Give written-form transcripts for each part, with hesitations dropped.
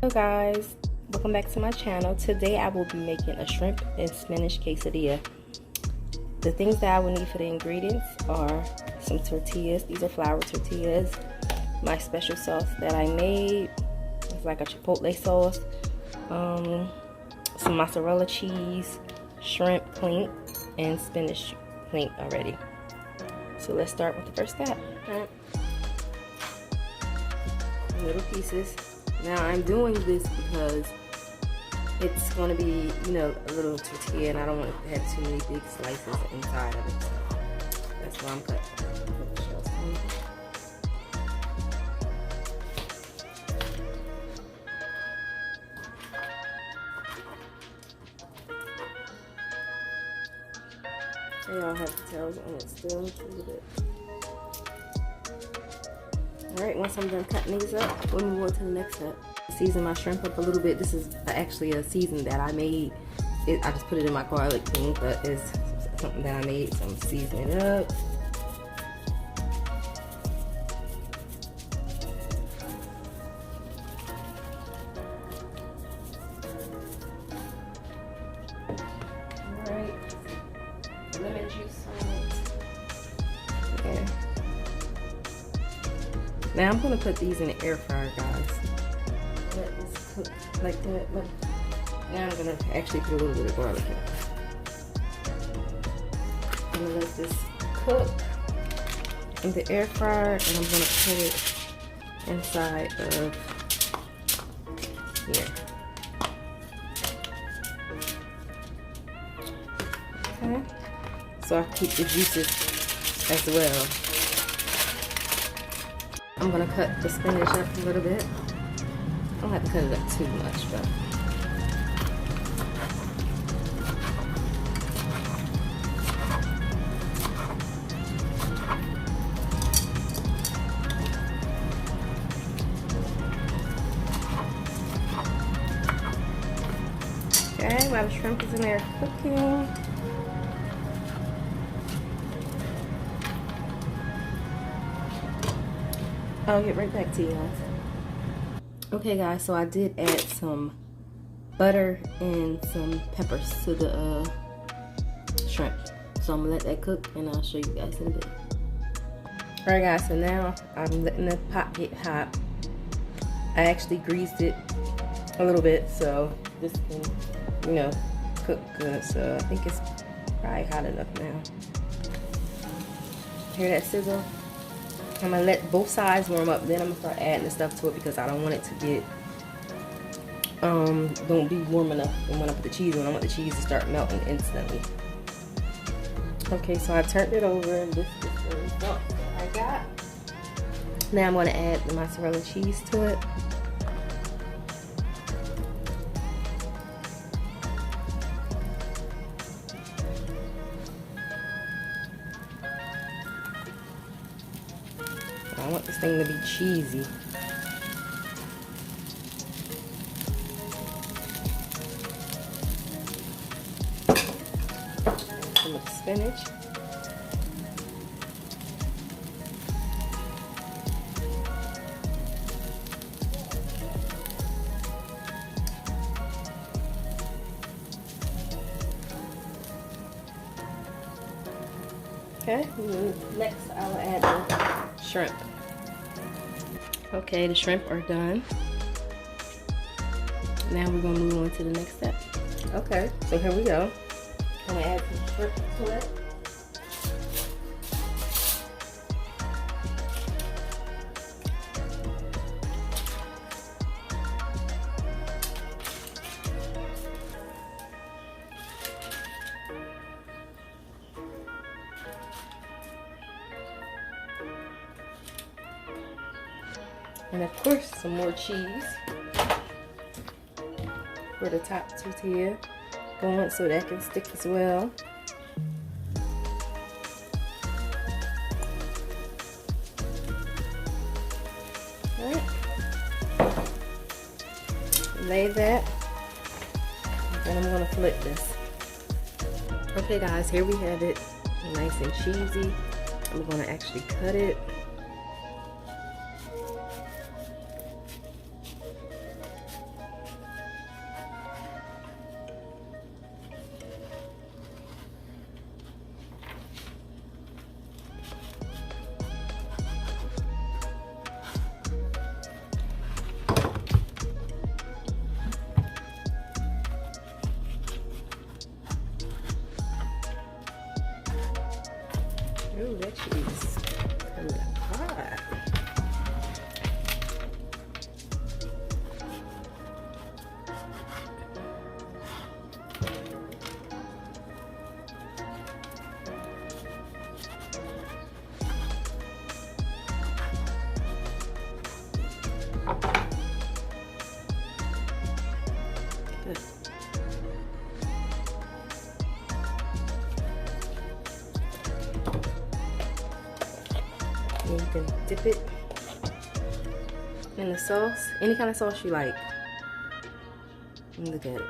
Hello guys, welcome back to my channel. Today I will be making a shrimp and spinach quesadilla. The things that I will need for the ingredients are some tortillas. These are flour tortillas. My special sauce that I made is like a chipotle sauce. Some mozzarella cheese, shrimp cleaned, and spinach cleaned already. So let's start with the first step. Little pieces. Now I'm doing this because it's going to be, a little tortilla, and I don't want to have too many big slices inside of it. So that's why I'm cutting. Y'all have the tails on it still a little bit. Alright, once I'm done cutting these up, we'll move on to the next step. Season my shrimp up a little bit. This is actually a season that I made. I just put it in my garlic thing, but it's something that I made, so I'm seasoning it up. Alright, lemon juice on it. Okay. Now I'm gonna put these in the air fryer, guys. Let this cook like that. Look. Now I'm gonna actually put a little bit of garlic in it. I'm gonna let this cook in the air fryer, and I'm gonna put it inside of here. Okay. So I keep the juices as well. I'm gonna cut the spinach up a little bit. I don't have to cut it up too much, but okay, while the shrimp is in there cooking, I'll get right back to you guys. Okay guys, so I did add some butter and some peppers to the shrimp. So I'm gonna let that cook, and I'll show you guys in a bit. Alright guys, so now I'm letting the pot get hot. I actually greased it a little bit so this can, cook good. So I think it's probably hot enough now. Hear that sizzle? I'm gonna let both sides warm up, then I'm gonna start adding the stuff to it because I don't want it to get don't be warm enough. And when I put the cheese on, I want the cheese to start melting instantly. Okay, so I turned it over, and this is the result that I got. Now I'm gonna add the mozzarella cheese to it. I want this thing to be cheesy. Some of the spinach. Okay, next I'll add the shrimp. Okay, the shrimp are done. Now we're gonna move on to the next step. Okay, so here we go. I'm gonna add some shrimp to it. And of course, some more cheese for the top tortilla going so that can stick as well. Alright. Lay that. And I'm going to flip this. Okay guys, here we have it. Nice and cheesy. I'm going to actually cut it. can dip it in the sauce, any kind of sauce you like. Look at it.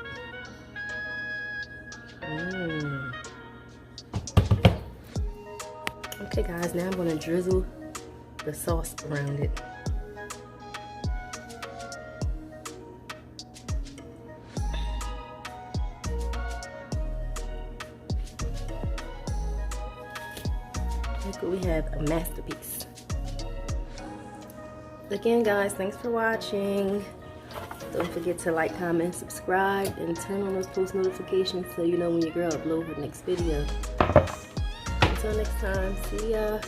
Okay guys, now I'm gonna drizzle the sauce around it. Look what we have, a masterpiece. Again guys, thanks for watching. Don't forget to like, comment, subscribe, and turn on those post notifications so you know when your girl uploads her next video. Until next time, see ya.